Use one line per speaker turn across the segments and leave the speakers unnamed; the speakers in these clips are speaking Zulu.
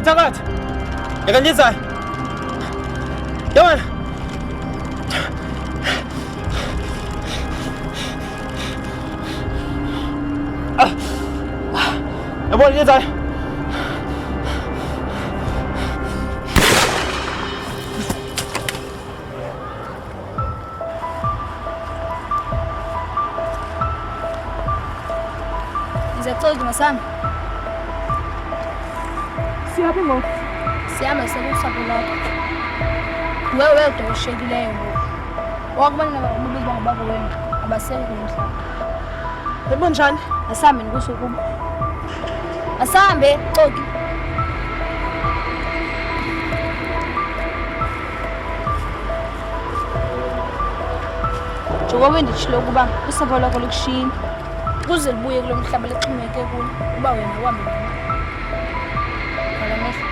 phakathi. Eka ndizayo. Yabona. Yabona ndizayo.
Ngizaxoxa masami.
Siyaphi ngoku?
Siyama sekusapho lakho. Wewe wedwa ushiyekileyo ngoku. Wakubona ububi bangababo wena abasekho kulo mhlaba.
Yebo njani?
Asambe nikusho kubo. Asambe xoki. Njengoba nditshilo ukuba usapho lakho lukushiyile kuze libuye kulo mhlaba lixhomeke kulo uba wena uhambe nini. Ngalamehlo.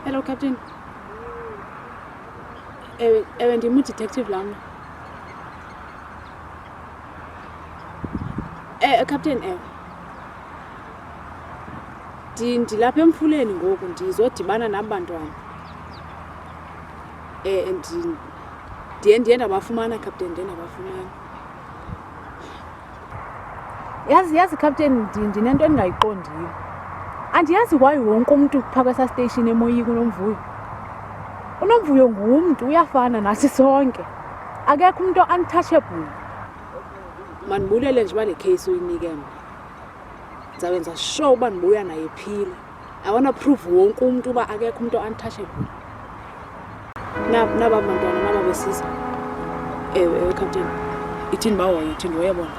Hello Captain. Ewe ndimu-detective lana. Captain ndilapha emfuleni ngoku ndizodibana nabantwana. Ndiye ndabafumana Captain, ndiye ndabafumana. Yazi Captain, ndinento endingayiqondiyo. Andiyazi kwaye wonke umuntu phaa kwesa station emoyika uNomvuyo. uNomvuyo ngumntu uyafana nathi sonke. Akekho umuntu untouchable. Manibulele nje bale case uyinike mina. Ngizawenza sure uba nibuya naye ephila. I want to prove wonke umuntu uba akekho umuntu untouchable. Naba bantwana naba besisa. Ewe Captain. Ithini bawo ithini uyabona.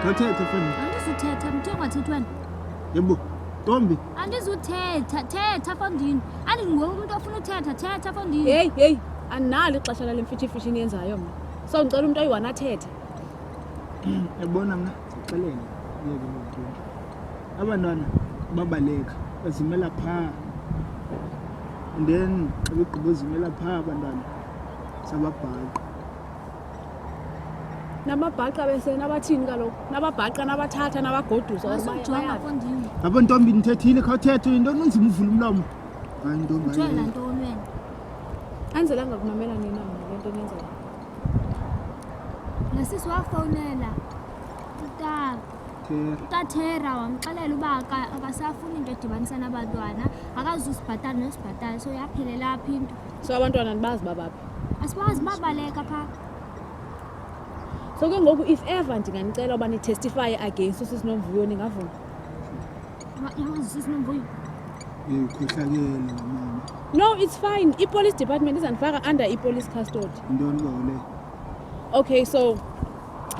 Khawuthethe mfana.
Andizuthetha mthengwathethweni.
Yebo. Ntombi.
Andizuthetha, thetha fondini. Andinguwe umuntu ofuna uthetha, thetha fondini.
Hey, andinalo ixesha lale mfithi niyenzayo mna. So ngicela umuntu oyi-1 athethe.
Yabona mna ngixelele yeke mntu. Abantwana babaleka bazimela phaa. And then xa begqibozimela phaa abantwana sababhaqa.
Namabhaqa nabathini kaloku? Nababhaqa nabathatha nabagodusa
Jonga fondini.
Yabo ntombi nithethile khawuthethe into onzima uvula umlomo. Hayi ntombi.
Utshela ntoni wena?
anzelanga kumamela nina mna le nto niyenzayo.
Nasisi wafowunela utathera wamxelela uba akasafuni into edibanisa nabantwana, akazusibhatala nosibhatala, so yaphelela apha into.
So abantwana andibazi babaphi?
Asibazi babaleka phaa.
So ke ngoku if ever ndinganicela uba nitestifye against usisi Nomvuyo ningavuma?
Usisi Nomvuyo
Ukhohlakele mama.
No, it's fine. I-police department izandifaka under i-police custody.
Ntoni le?
Okay, so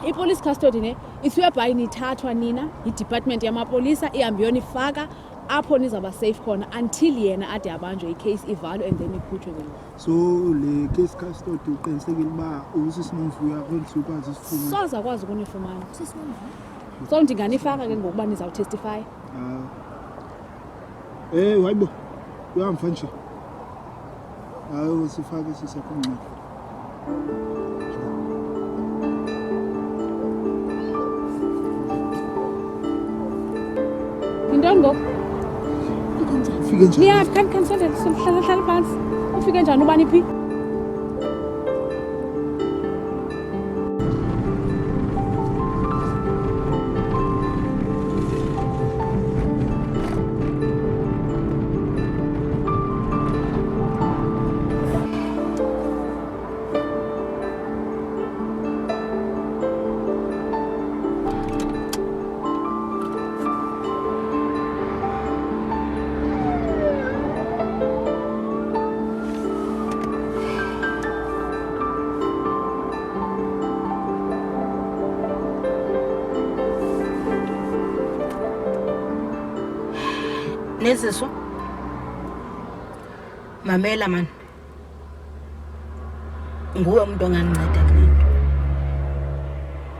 i-police custody ne it's whereby nithathwa nina i-department yamapolisa ihambe yonifaka apho nizawuba safe khona until yena ade abanjwe i-case ivalwe and then ikhutshwe ke.
So le case custody uqinisekile uba usisi Nomvuyo akwenzi ukwazi isifuna.
Soze akwazi ukunifumana.
usisi Nomvuyo.
So ndinganifaka ke ngokuba nizawutestify.
Wayibo. Uyamva nje. Hayi sifake sisakho ncane.
Yintoni ngoku?
Ufike njani?
Niyazi khanisondela sihlala phansi. Ufike njani ubani phi?
Neziswa mamela man, nguwe umuntu ongandinceda kule nto,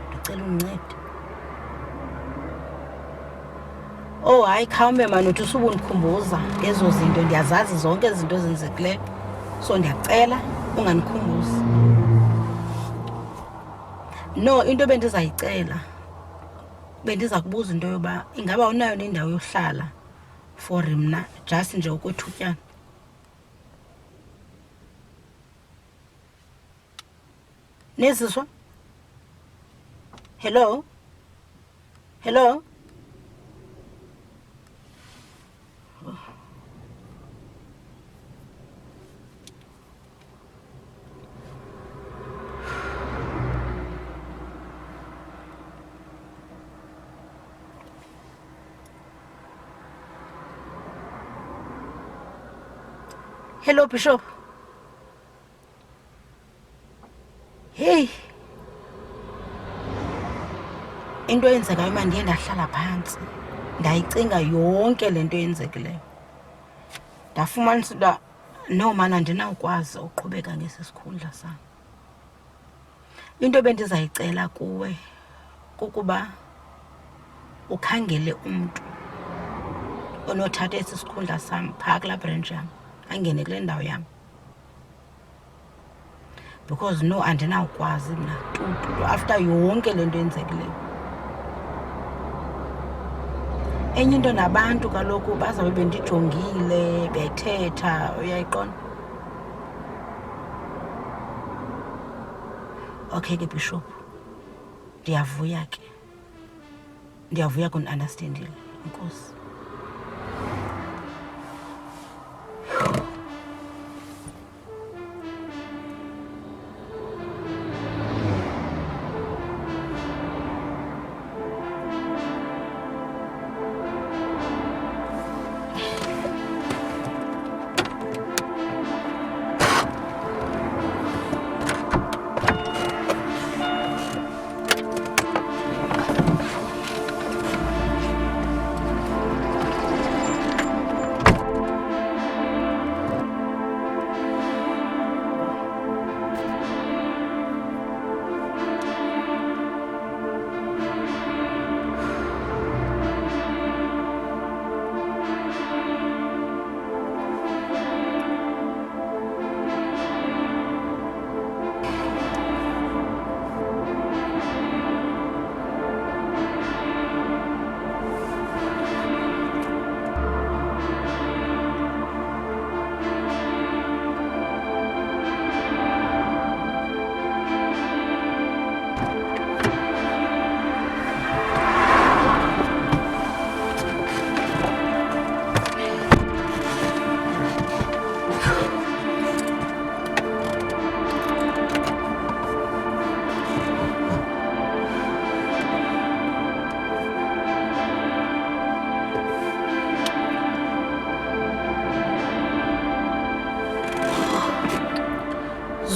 ndicela undincede. Oh hayi khawume man, uthi usubundikhumbuza ezo zinto, ndiyazazi zonke izinto ezenzekileyo, so ndiyacela ungandikhumbuzi. No, into bendizayicela bendiza kubuza into yoba ingaba unayo nendawo yohlala for mna just nje ukwethutyana. Neziswa? Hello? Hello Bishop. Hey. Into eyenzekayo manje ndiye ndahlala phansi. Ndayicinga yonke lento eyenzekileyo. Ndafumanisa uba no man andinawukwazi uqhubeka ngesisikhundla sam. Into bendizayicela kuwe kukuba ukhangele umuntu onothatha esi sikhundla sam phaa kulaa branch yam. Angene kule ndawo yam, because no andinawukwazi mna tu after yonke le nto yenzekileyo. Enye into nabantu kaloku bazawube bendijongile bethetha, uyayiqonda. Okay ke Bishop, ndiyavuya kundiunderstandile. Enkosi.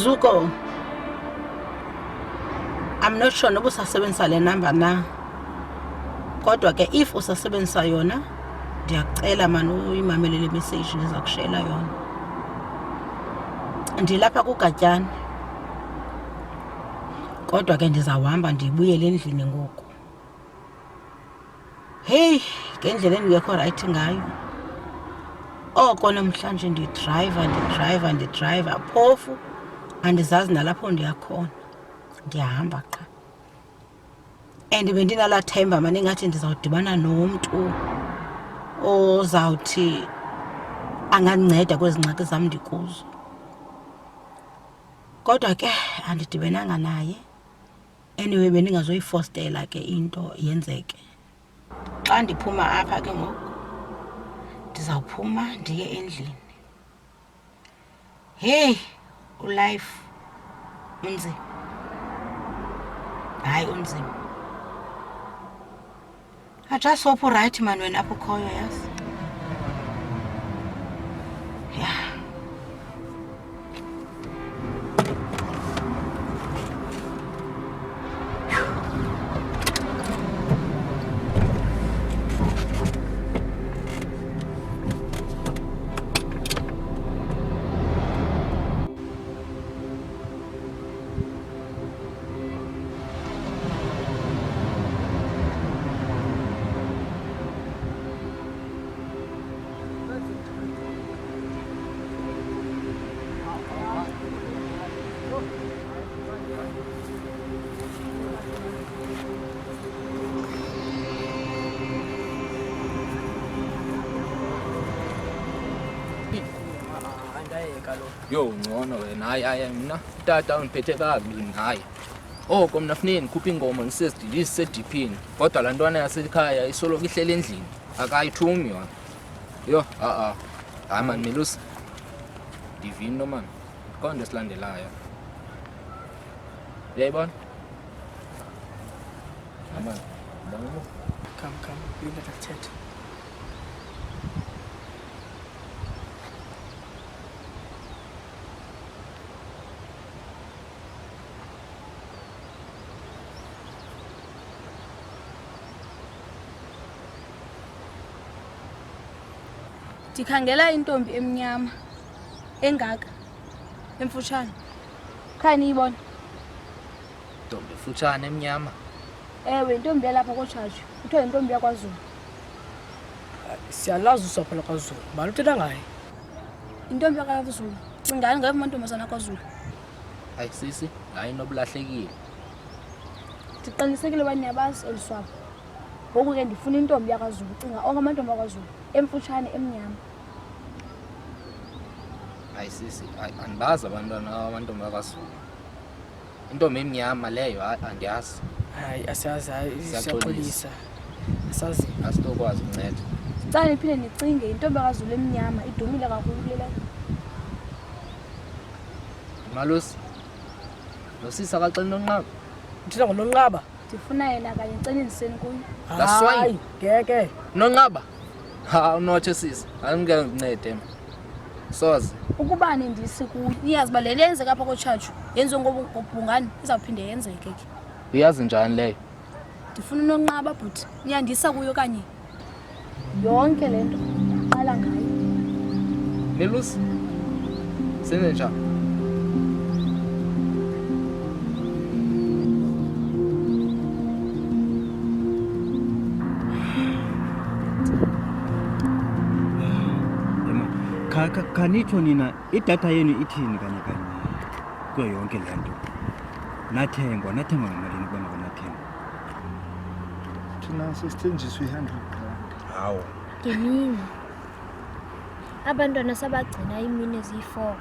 Zuko, I'm not sure noba usasebenzisa le number na. Kodwa ke if usasebenzisa yona, ndiyakucela man uyimamelele le message ndiza kushela yona. Ndilapha kuGatyana. Kodwa ke ndizawuhamba ndibuyele endlini ngoku. Hey, ngendlela endingekho right ngayo. Oko namhlanje ndidrayiva phofu andizazi nalapho ndiyakhona. Ndiyahamba qha. And bendinala themba manje ngathi ndizawudibana nomntu ozawuthi anganceda kwezi ngxaki zam ndikuzo. Kodwa ke andidibenanga naye. Anyway bendingazoyifostela ke into yenzeke. Xa ndiphuma apha ke ngoku ndizawuphuma ndiye endlini. Hey, ulife unzima. Hayi unzima. I just hope you're right man when apho khoyo yazi. Yeah.
Yo ngcono wena hayi mina tata ungiphethe kabi hayi. Oko mina funeke ngikhuphe ingoma ngisezidilisi sediphini. Kodwa la ntwana yasekhaya isolo ihlele endlini. Akayithumi yona. Yo hayi man Melusi. Divino man. Konke silandelayo. Yayibona? Aman.
Come, yule tathethe.
Ndikhangela intombi emnyama engaka emfutshane. Khani ibona.
Ntombi futshane emnyama.
Ewe intombi yalapha koTshatshu. Kuthiwa intombi yakwaZulu.
Siyalazi usapho lakwaZulu. Bani uthetha ngaye?
Intombi yakwaZulu. Cingani ngayo amantombazana akwaZulu.
Hayi sisi, hayi nobulahlekile.
Ndiqinisekile uba niyabazi eliswapho. Ngoku ke ndifuna intombi yakwaZulu. Cinga onke amantombi akwaZulu emfutshane emnyama.
Hayi sisi, andibazi abantwana amantombi akwaZulu. Intombi emnyama leyo andiyazi.
Hayi asiyazi siyaxolisa. Asazi
asitokwazi ukunceda.
Sicela niphinde nicinge intombi yakwaZulu emnyama idumile kakhulu kulela.
Malusi. Nosisi akaxeli nonqaba.
Uthina ngononqaba.
Ndifuna yena kanye ngicela kuyo.
That's why.
Hayi, ngeke.
Nonqaba. Ha unotshe sisi. Angeke ngincede. Soze.
Ukuba nindisi kuyo. Niyazi ba le yenze kapha koTshatshu. Yenziwe ngobungani izawuphinde yenzeke ke.
Uyazi njani leyo?
Ndifuna unonqaba but niyandisa kuyo kanye. Yonke lento qala ngayo.
Melusi. Senze njani?
Kanitsho nina idatha yenu ithini kanye kuyo yonke le nto? Nathengwa ngamalini kubona nathengwa?
Thina sesithenjiswe 100 rand.
Hawu.
Ngenini abantwana sabagcina imini eziyi-4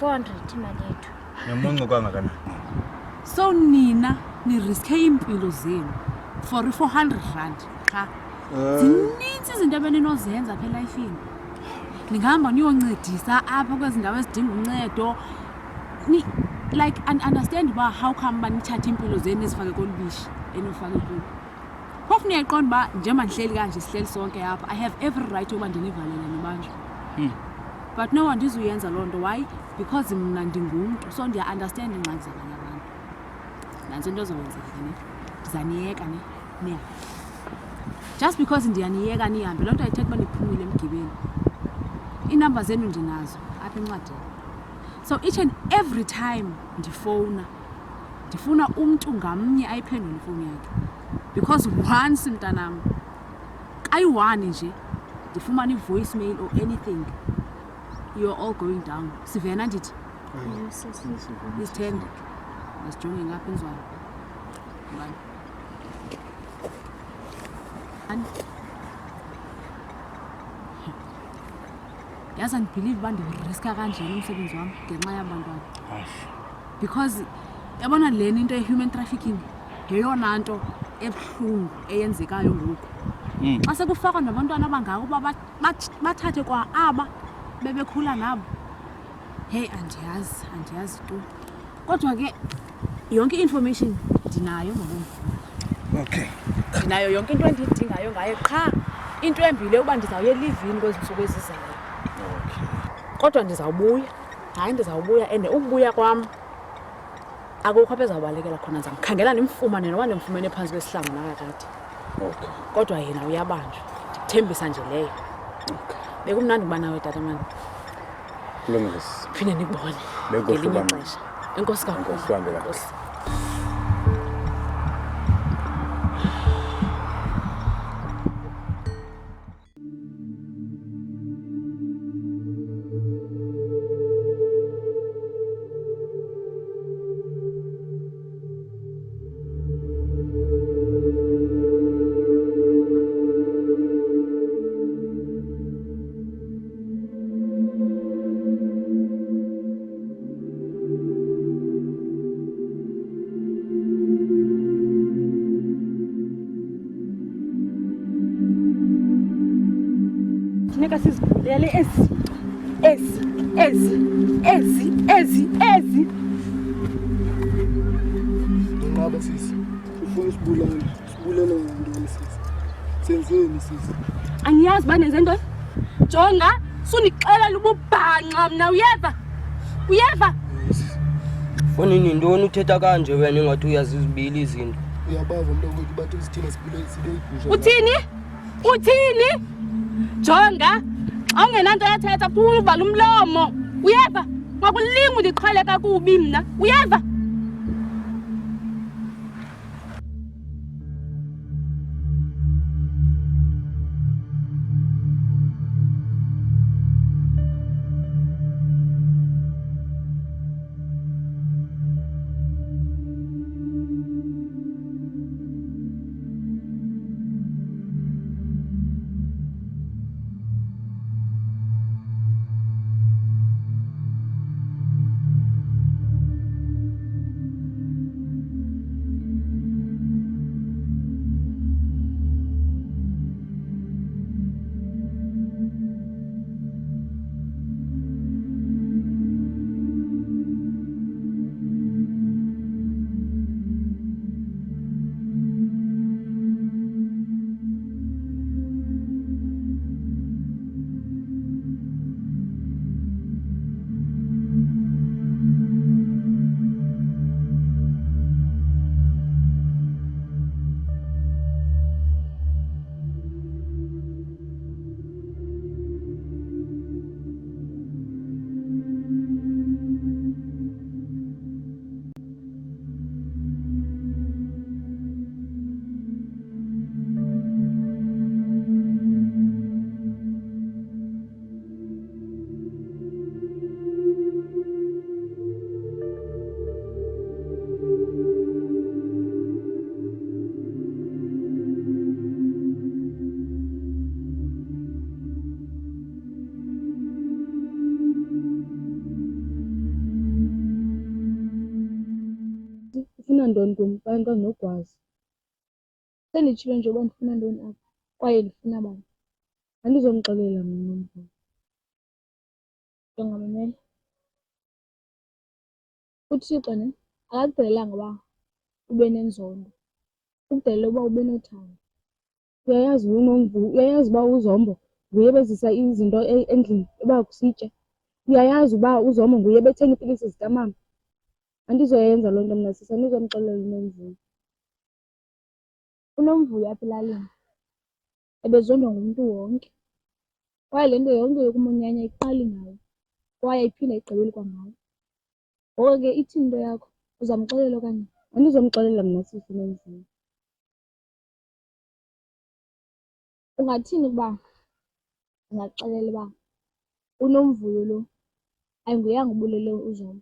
400 imali yethu.
Nyamonco kangakanani?
So nina niriske impilo zenu for 400 rand cha. Zininzi izinto abeninozenza phela efini. Ningahamba niyoncedisa apha kwezindawo ezidinga uncedo. Like understand uba how come banithatha impilo zenu ezifake kolubishi enofake kulo. Phofu niyayiqonda uba njengoba ndihleli kanje sihleli sonke apha I have every right yoba ndinivalele nibanjwe. But no one ndizuyenza loo nto. Why? Because mna ndingumntu, so ndiya-understand iingxaki zabanye abantu. Nantso into ezokwenzeka ke ne. Ndizaniyeka ne. Nihambe. Just because ndiyaniyeka nihambe, loo nto ayithetha uba niphumile emgibeni. Iinamba zenu ndinazo apha encwadini. So each and every time ndifowuna, ndifuna umntu ngamnye ayiphendule ifowuni yakhe. Because once mntanam, kayi-one nje, ndifumana i-voicemail or anything, you're all going down. Sivena ndithi? Isithembe. Masijonge ngapha inzwana. Ngani? Yazi andibhilive uba ndiriska kanjani umsebenzi wam ngenxa yabantwana. Because yabona lena into ye-human trafficking yeyona nto ebuhlungu eyenzekayo ngoku. Xa sekufakwa nabantwana abangako uba bathathe kwa aba bebekhula nabo. Hey, andiyazi tu. Kodwa ke yonke information ndinayo ngomvuyo.
Okay.
Ndinayo yonke into endiyidingayo ngayo qha into embile uba ndizawuya elivini kwezi ntsuku ezizayo. Kodwa ndizawubuya. Hayi ndizawubuya and ukubuya kwam akukho apha ezawubalekela khona ndizamkhangela ndimfumane noba ndimfumene phantsi kwesihlangu nakakade.
Okay.
Kodwa yena uyabanjwa. Ndikuthembisa nje leyo.
Okay.
Bekumnandi ukuba nawe tatamani.
Kulungile.
Phinde nikubone.
Bekuhle
Ngelinye
bami.
ixesha. Enkosi kakhulu.
Enkosi wami kakhulu.
Enkosi. Funeka sizibulele ezi.
Ndinqaba sisi. Ufuna sibulele ngantoni sisi? Senzeni sisi?
Angiyazi uba nenze ntoni. Jonga, sunixelela ububhanxa mna uyeva?
Fonini ntoni uthetha kanje wena ingathi uyazizibili izinto?
Uyabava mntakwethu bathi sithina sibulele igusha.
Uthini? Jonga, xa ungenanto yathetha kuba uvala umlomo. Uyeva? Ngakulinga uliqhale kakubi mna. Uyeva? Ufuna ntoni kum? Kanti nogwazi. Senditshilo nje uba ndifuna ntoni apha kwaye ndifuna bani. Andizomxelela mna nomvuyo. Ndongamamela. UThixo ne akakudalelanga uba ube nenzondo. Ukudalela uba ube nothando. Uyayazi unomvuyo, uyayazi uba uzombo nguye ebezisa izinto endlini uba kusitye.
Uyayazi uba uZomo nguye bethenga iipilisi zikamama. Andizoyenza loo nto mna sisi, andizomxelela uNomvuyo. UNomvuyo apha elalini ebezondwa ngumntu wonke, kwaye le nto yonke yokumonyanya iqali ngayo kwaye iphinde igqibele kwangayo. Ngoko ke ithini into yakho? Uzamxelela okanye? Andizomxelela mna sisi uNomvuyo. Ungathini ukuba ungaxelela uba uNomvuyo lo ayinguyanga ubulele uZomo?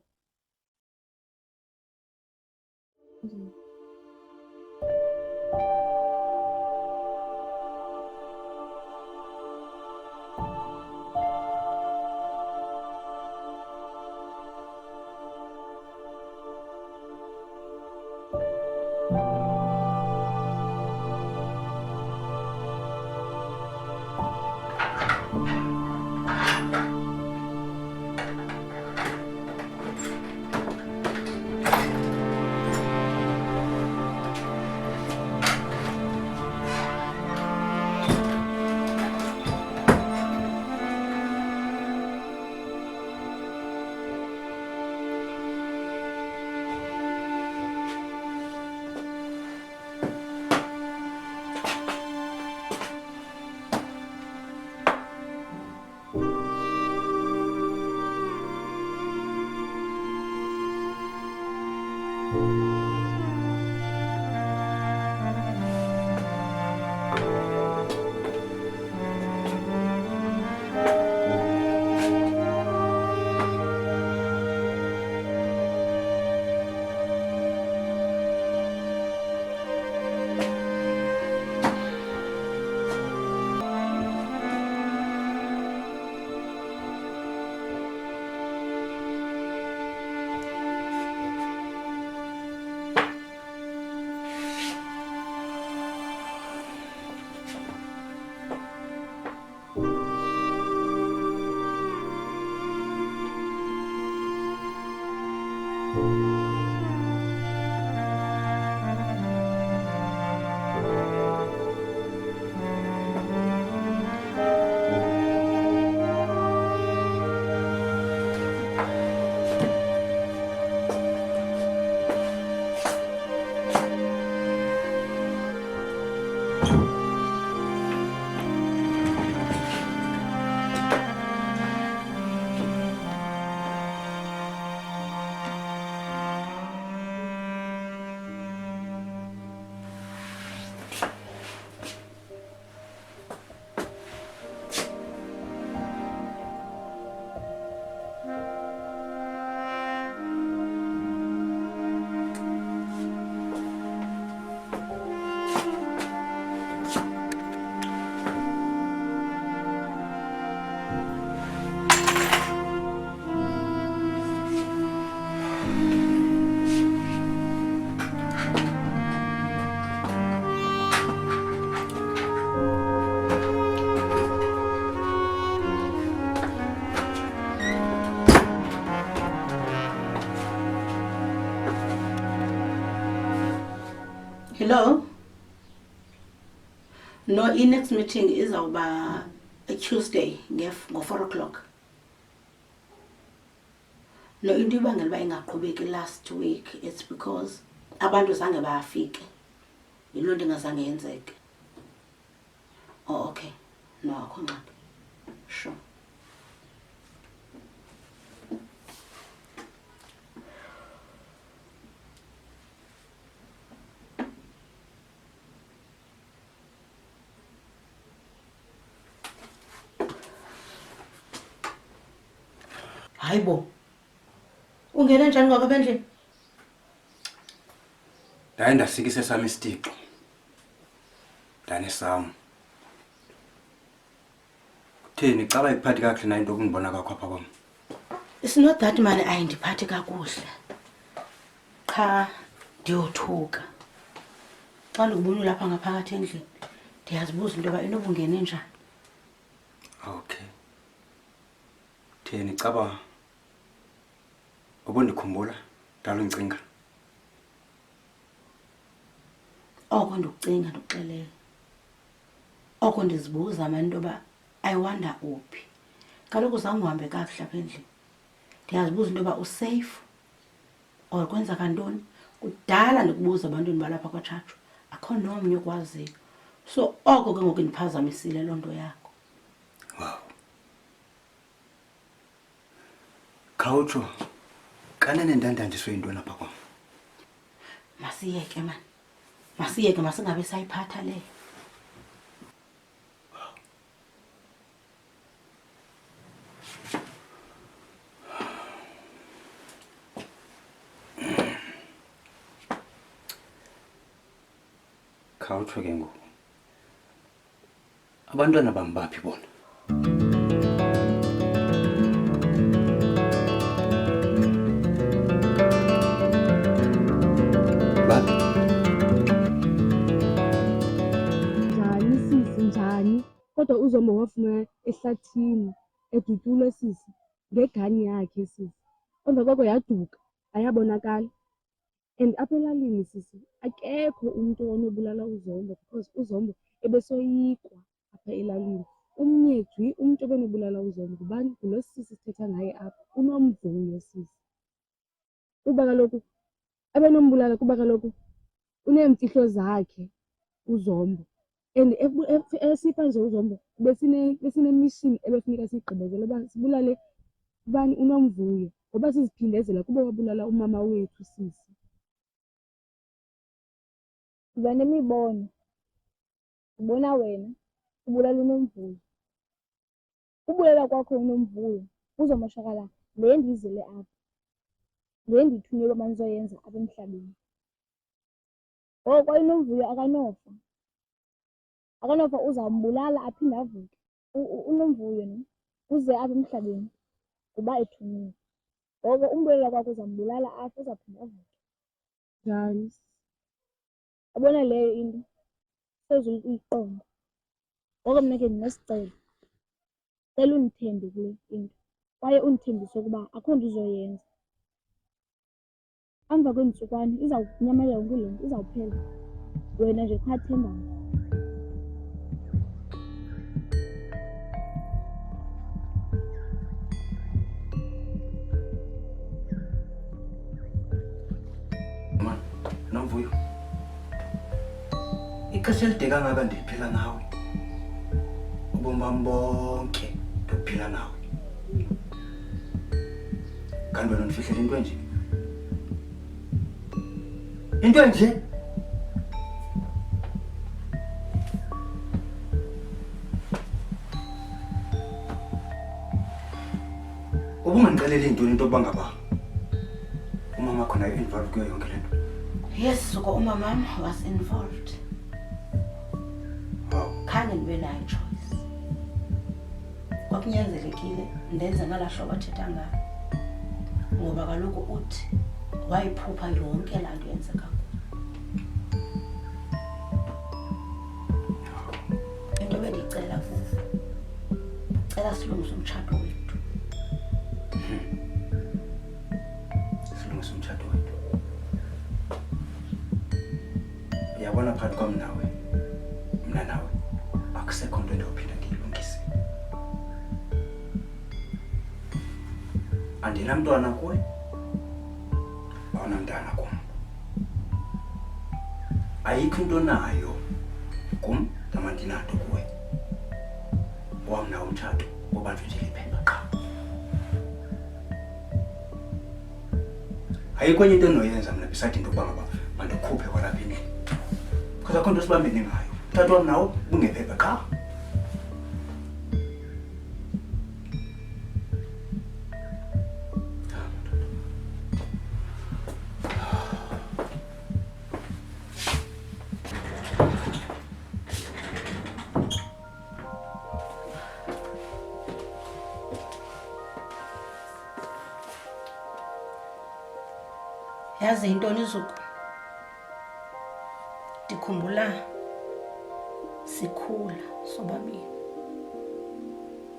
Hello? No, i-next meeting izawuba Tuesday ngo-4 o'clock. No, into ibangela uba ingaqhubeki last week, it's because abantu zange bayafike. Yiloo nto ingazange yenzeke. Oh, okay. No, akho ngxaki. Sure. Hayibo. Ungena njani ngoku endlini?
Ndaye ndasikise sami isitixo. Ndanesam. Kutheni caba ikuphathi kakuhle na into okungibona kwakho apha kwam?
It's not that man ayindiphathi kakuhle. Qha ndiyothuka. Xa ndikubona lapha ngaphakathi endlini, ndiyazibuza into yoba inobungene njani.
Okay. Theni caba ubundikhumbula dalo ncinga.
Oko ndikucinga ndikuxelela. Oko ndizibuza mani into yoba I wonder uphi. Kaloku zange uhambe kakuhle apha endlini. Ndiyazibuza into yoba usafe or kwenza kantoni. Kudala ndikubuza abantwini balapha kwaTshatshu, akho nomnye okwaziyo. So oko ke ngoku indiphazamisile loo nto yakho.
Wow. Khawutsho kanene ndandanjiswe into lapha kwam.
Masiyeke man. Masiyeke masingabe sayiphatha leyo.
Khawutsho ke ngoku. Abantwana bam baphi bona?
Njani sisi njani? Kodwa uZombo wafumana ehlathini edutyulwe sisi ngegani yakhe sisi. Emva koko yaduka ayabonakala. And apha elalini sisi akekho umntu onobulala uZombo because uZombo ebesoyikwa apha elalini. Umnye jwi umntu obenobulala uZombo ngubani? Ngulo sisi sithetha ngaye apha, uNomvuyo sisi. Kuba kaloku abenombulala kuba kaloku uneemfihlo zakhe uZombo. And esipha nje uZombo besinemishini ebefuneka siyigqibezele uba sibulale ubani uNomvuyo ngoba siziphindezela kuba wabulala umama wethu sisi.
Ndiba nemibono. Ndibona wena ubulala uNomvuyo. Ubulela kwakho uNomvuyo kuzomoshakala le ndiyizele apha. Le ndiyithunyelwe uba ndizoyenza apha emhlabeni. Ngoko kwa uNomvuyo akanofa. Akanofa uzawumbulala aphinde avuke. uNomvuyo ne uze apha emhlabeni kuba ethunyiwe. Ngoko umbulela kwakho uzambulala apha uzawuphinda avuke.
Njani?
Yabona leyo into sezuyiqonda. Ngoko mna ke ndinesicelo. Cela undithembe kule into kwaye undithembise ukuba akho nto uzoyenza. Emva kweentsukwana izawunyamelela yonke le nto, izawuphela. Wena nje qha thembana.
Nomvuyo. Ixesha elide kangaka ndiphila nawe. Ubomi bam bonke ndiphila nawe. Kanti wena undifihlela into enje? Into enje? Ubungandixeleli intoni into yokuba ngaba umama khona involved kuyo yonke le nto?
Yes, so umamam was involved.
Wow.
Khange ndibe nayo choice. Kwakunyanzelekile ndenze ngala hlobo athetha ngayo. Ngoba kaloku uthi wayiphupha yonke laa nto yenzeka kuyo. Into bendiyicela kuyo, cela silungise umtshato wethu.
Silungise umtshato wethu. Uyabona phakathi kwam nawe, mna nawe, akusekho nto endiyophinda ndiyilungise. Andinamntwana kuwe, awunamntana kum. Ayikho into nayo kum ndamandinanto kuwe. Wam nawo umtshato wobanjwe nje liphepha qha. Ayikho enye into endinoyenza mna besides into yokuba ngaba mandikhuphe kwalapha endlini. Because akho nto sibambene ngayo. Umtshato wam nawo bungephepha qha.
Yazi yintoni Zuku? Ndikhumbula sikhula sobabini.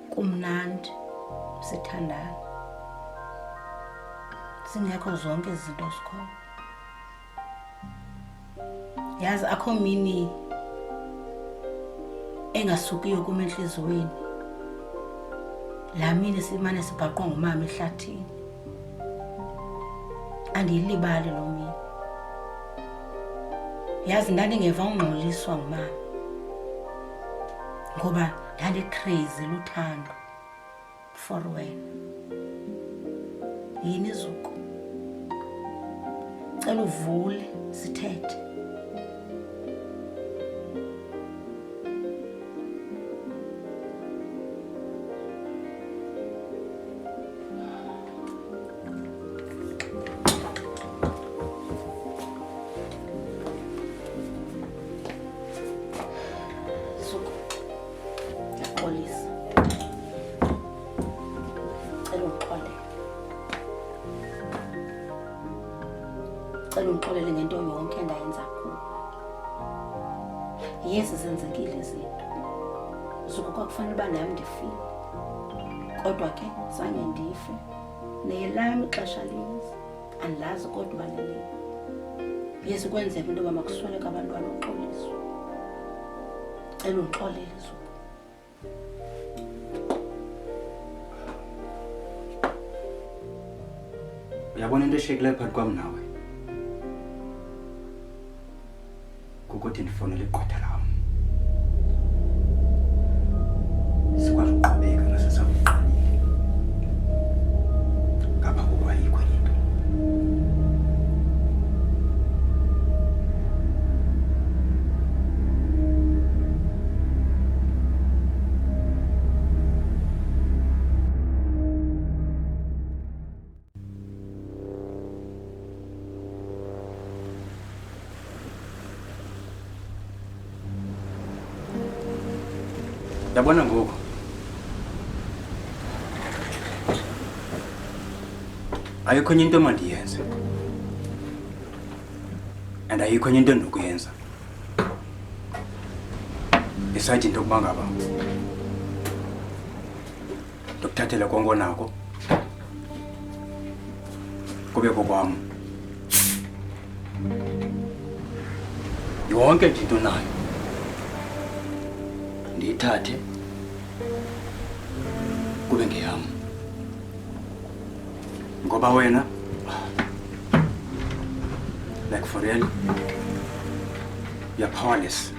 Kumnandi sithandana. Singekho zonke izinto zikho. Yazi akho mini engasukiyo kum enhliziyweni. Laa mini simane sibhaqwa ngumama ehlathini. andiyilibali loo mini. Yazi ndandingeva ungxoliswa ngumama ngoba ndandicrazy luthando for wena. Yini Zuku? Cela uvule sithethe. Cela ungixolele ngento yonke endayenza kuwe. Yes, zenzekile izinto. Zuku kwakufanele uba nami ndifile. Kodwa ke zange ndife. Nelami ixesha lininzi. Andilazi kodwa uba nini. Yes, kwenzeka into yoba makusweleke abantwana uxoliswa. Cela ungixolele Zuku.
Uyabona into eshiyekileyo phakathi kwam nawe kukuthi ndifonele igqwetha lam sikwazi ukuqhubeka nasesakuqalile ngapha kokuba ayikho into. Yabona ngoku ayikho into emandiyenze and ayikho into endinokuyenza esathi into yokuba ngaba ndokuthathela konke onako kube kokwam yonke nje into nayo ndiyithathe kube ngeyam ngoba wena like for real you're powerless.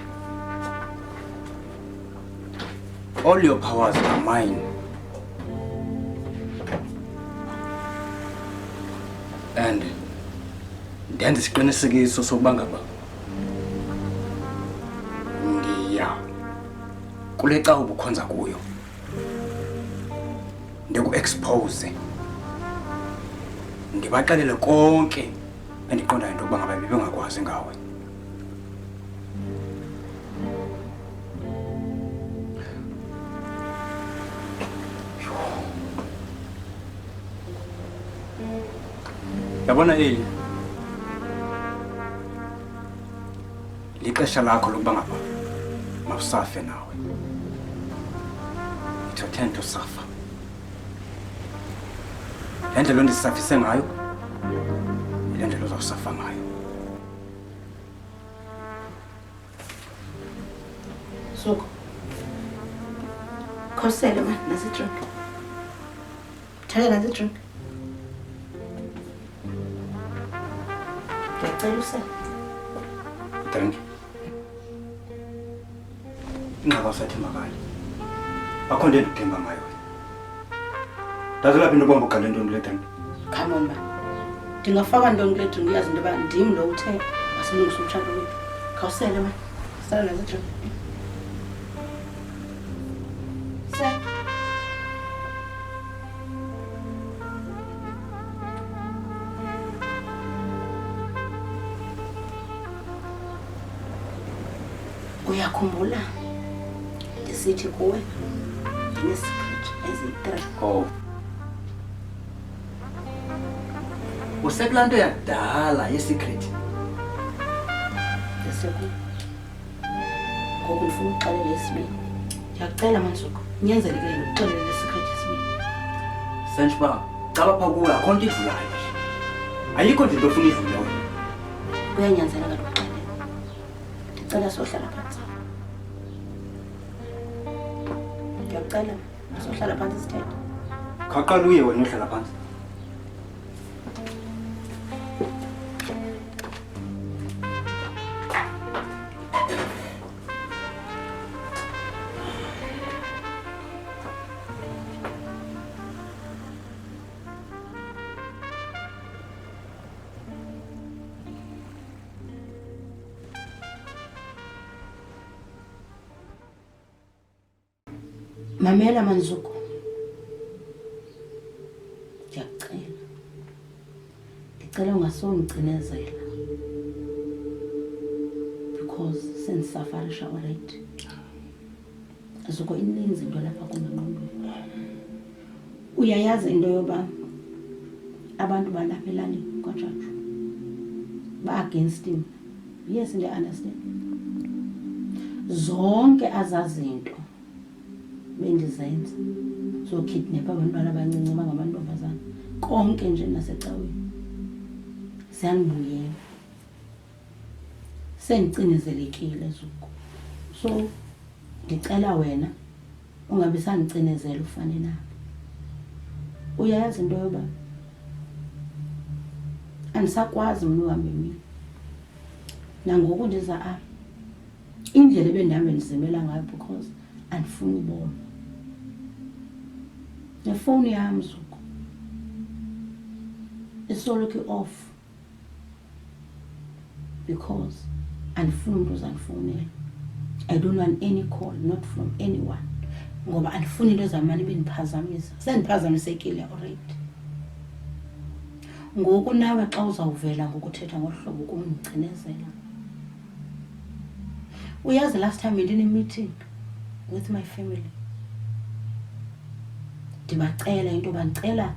All your powers are mine and ndenza isiqinisekiso sokuba ngaba kule xa ubukhonza kuyo ndiku-expose ndibaxelele konke endiqondayo into yokuba ngaba bebengakwazi ngawe. Yabona eli lixesha lakho lokuba ngaba mawusafe nawe. It's your turn to suffer. Le ndlela ndisafise ngayo ile ndlela uzawusafa ngayo.
Zuku, khosele man, nasi drink. Thela nasi drink. Ngiyacela usele.
Thank you. Ingaba sathi makali. Akho nto endithemba ngayo. Ndazela into bombo gale nto ngile drink.
Come on man. Ndingafaka nto ngile drink uyazi into yoba ndim lo uthe masilungise umtshato wethu. Khawusele man. Sala nasi drink. Sala. Uyakhumbula ndisithi kuwe ngesikhathi ezi-3.
Oh. Usekulaa nto yakudala ye-secret.
Ndisekuwe. Ngoku ndifuna ukuxelela esibini. Ndiyakucela Manzuko, kunyanzelekile ukuxelela le-secret esibini.
Sentsho uba xa bapha kuwe akho nto idlulayo nje. Ayikho nje into ofuna idlule wena.
Kuyanyanzeleka ukuxelela. Ndicela sohlala phansi. Ndiyacela sohlala phansi sithethe.
Khaqala uye wena uhlala phansi.
Mamela Manzuko. Ndiyacela. Ndicela ungasongcinezela. Because sendisafarisha already. Zuko ininzi into lapha kumngqondweni. Uyayazi into yoba abantu balapha elalini kwaJaju ba-against him. Yes, I understand. Zonke azazinto bendizenza zokidnapha abantwana abancinci abangamantombazana konke nje nasecaweni siyanibuyela sendicinizelekile Zuko. So ndicela wena ungabe sandicinezela ufane nami. Uyayazi into yoba andisakwazi mna uhambe mina nangoku ndiza apha indlela ebendihambe ndizimela ngayo because andifuni ubona nefowuni yam Zuko isoloko off because andifuni umuntu uzandifowunela. I don't want any call, not from anyone. Ngoba andifuni into zamani bendiphazamisa. Sendiphazamisekile already. Ngoku nawe xa uzawuvela ngokuthetha ngohlobo kumngcinezela. Uyazi last time ndine meeting with my family. Ndibacela into bandicela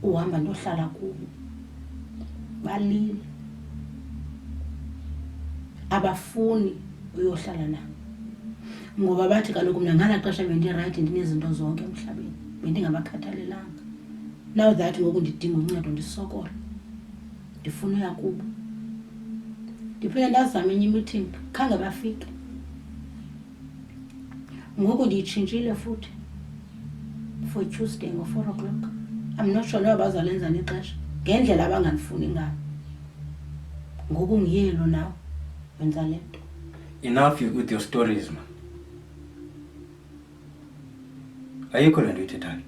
uhamba ndohlala kubo. Balile. Abafuni uyohlala nami. Ngoba bathi kaloku mina ngala xesha bendiright ndinezinto zonke emhlabeni. Bendingabakhathalelanga. Now that ngoku ndidinga uncedo ndisokola. Ndifuna uya kubo. Ndiphinde ndazama enye meeting khange bafike. Ngoku ndiyitshintshile futhi for Tuesday ngo 4 o'clock. I'm not sure noba bazalenza nexesha ngendlela abangandifuni ngayo. Ngoku ngiyelo nawe wenza le nto.
Enough with your stories, man. Ayikho le nto uyithethayo.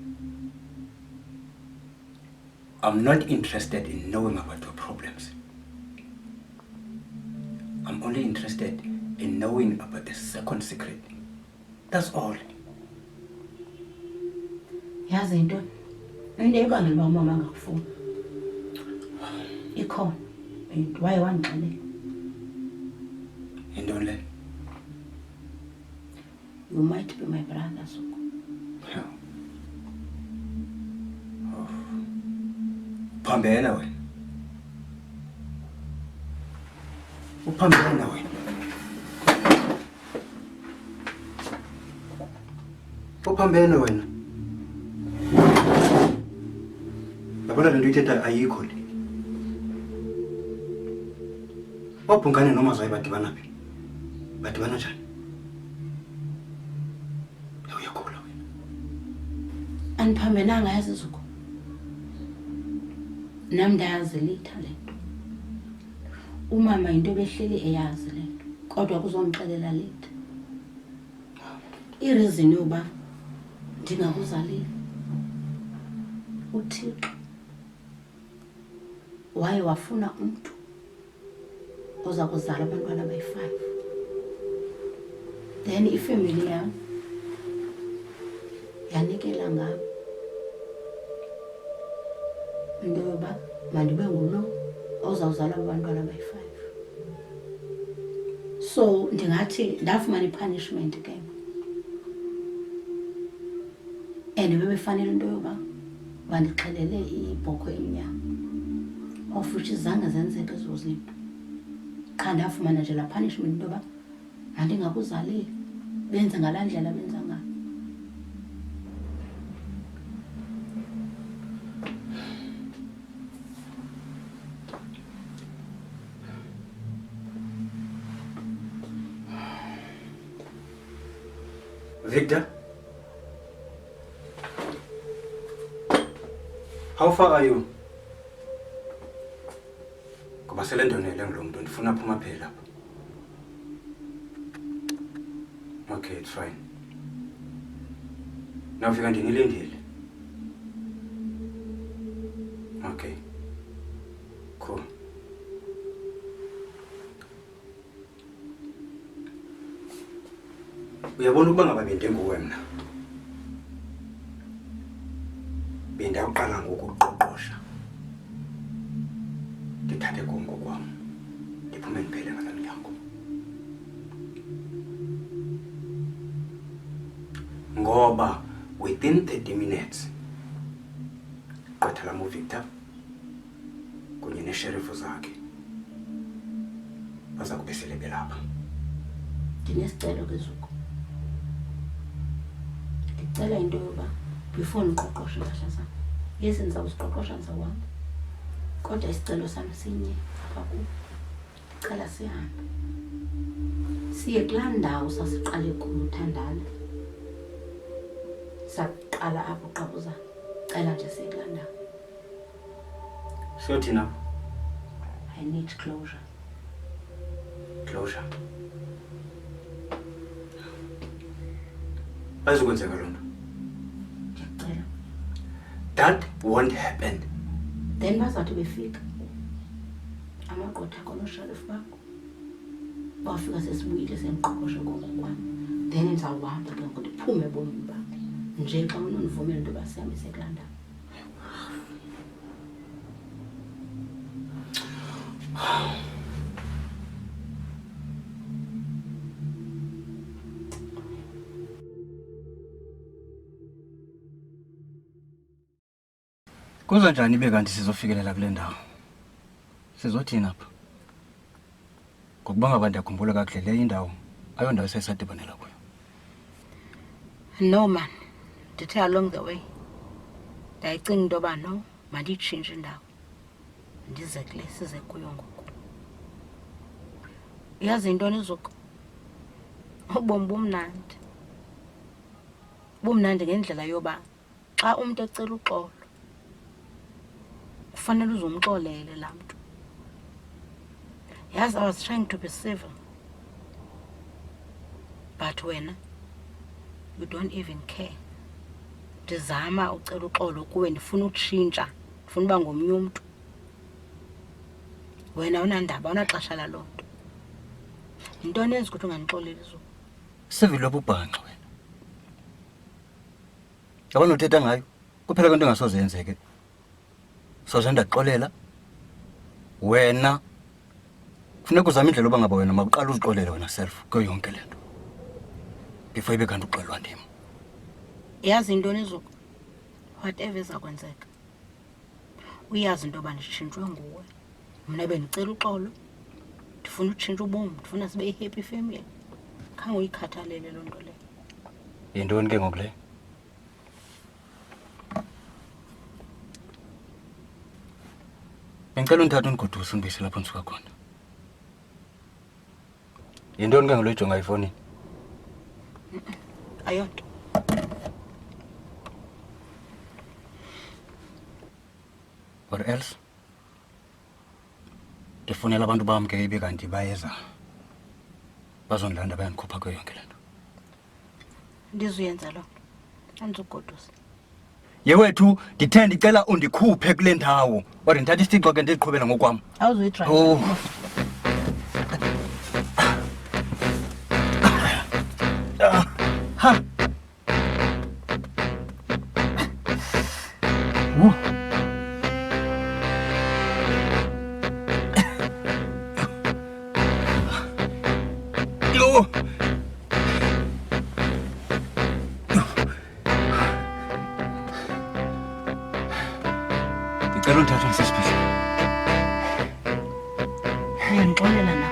I'm not interested in knowing about your problems. I'm only interested in knowing about the second secret. That's all.
Yazi into into ebangela uba umama angakufuni ikhona and waye wandixelela
Into le.
you might be my brother Zuko.
Uphambena wena. Uphambena wena. Uphambena wena. Yabona le nto uyithetha ayikho le. Wabhungane noMazayi badibana phi? Badibana njani? Uyakhula wena.
Andiphambenanga yazi Zuko. Nam ndayazi litha le nto. Umama into behleli eyazi le nto. Kodwa kuzomxelela litha. I-reason yoba ndingakuzaleli uThixo waye wafuna umntu oza kuzala abantwana abayi-5. Then ifamily yam yanikela ngam into yoba mandibe ngulo ozawuzala abantwana abayi-5. So ndingathi ndafumana i-punishment ke and bebefanele into yoba bandixhelele ibhokhwe emnyama of which zange zenzeka ezo zinto. Qha ndafumana nje la punishment into yoba mandingakuzaleli benze ngalaa ndlela benza ngayo.
Victor? How far are you? Ngoba selendonele ngilo muntu ndifuna phuma phela lapha. Okay, it's fine. Nawufika ndinilindile. Okay. Cool. Uyabona ukuba ngaba bende nguwe mina.
bendiyawuqala ngokuqoqosha ndithathe kongo kwam ndiphume ndiphele ngala mnyango ngoba within 30 minutes gqwetha lam uVictor kunye nesherifu zakhe baza kube sele belapha.
Ndinesicelo ke Zuko. Ndicela into yoba before ndiqoqoshe impahla zam. Yes, ndizawuziqoqosha ndizawuhamba. Kodwa isicelo sami sinye apha kuwe. Ndicela sihambe. Siye kulaa ndawo sasiqale kuyo Thandana. Saqala apho Qabuzana. Cela nje siye kulaa ndawo.
Siyothina?
I need closure.
Closure. Ayizukwenzeka loo nto.
Ndiyacela.
That won't happen.
Then bazawuthi befika amagqwetha konosherifu bakho bafika sesibuyile sendiqoqoshe ngokwam, then ndizawuhamba ke ngoku ndiphume ebomini bakho nje xa unondivumela into yoba sihambise kulaa ndawo.
Kuza njani ibe kanti sizofikelela kule ndawo? Sizothina apha? Ngokuba ngaba ndiyakhumbula kakuhle le indawo ayondawo esayisadibanela kuyo.
No man, ndithe along the way ndayicinga into yoba no mandiyitshintshe indawo ndize kule size kuyo ngoku. Uyazi yintoni Zuko? Ubomi bumnandi. Bumnandi ngendlela yoba xa umuntu ecela uxolo kufanele uzumxolele laa mntu. Yes, I was trying to be civil. But wena, you don't even care. Ndizama ucela uxolo kuwe ndifuna utshintsha, ndifuna uba ngomnye umntu. Wena unandaba, unaxesha laloo nto. Yintoni enza ukuthi ungandixoleli Zuko?
Sivile ububhanxa wena. Yabona uthetha ngayo, kuphela kwento engasoze yenzeke. Soze ndaxolela wena kufuneka uzame indlela oba ngaba wena mawuqala uzixolele wena self kuyo yonke le nto before ibe kanti uxolelwa ndim.
Yazi intoni Zuko? Whatever izakwenzeka uyazi into yoba nditshintshwe nguwe. Mna bendicela uxolo, ndifuna utshintsha ubomi, ndifuna sibe yi-happy family. Khange uyikhathalele loo nto leyo.
Yintoni ke ngoku le? Bengicela undithathe undigoduse undibuyise lapho ndisuka khona. Yintoni ke ngolo ijonga efowunini?
Ayonto.
Or else ndifonela abantu bam ke ibe kanti bayeza bazondilanda bayandikhupha kuyo yonke le nto.
Ndizuyenza loo nto. Andizugodusa.
Yewethu ndithe ndicela undikhuphe kule ndawo or ndithatha isitixo ke ndiziqhubela ngokwam.
Awuzuyitry.
Oh. Ha. Yo. Ndicela undithathe ndisesibhedlele.
Uyandixolela na?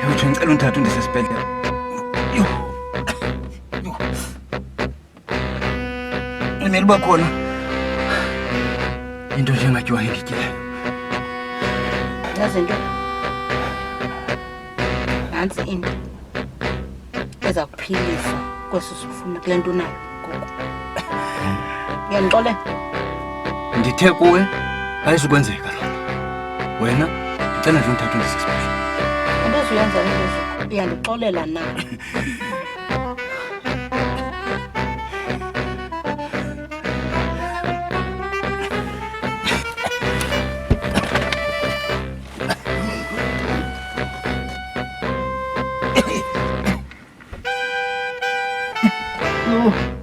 Yewethu ndicela undithathe undisesibhedlele. Yo. Yo. Imele uba khona into nje engatyiwa endityileyo.
Yazi into? Nantsi into eza kuphilisa kwesi sifuna kule nto unayo ngoku. Uyandixolela?
Ndithe kuwe ayizukwenzeka loo nto. Wena ndicela nje undithathe undisesibhedlele.
Into ezuyenza nini Zuko? Uyandixolela na?
Oh.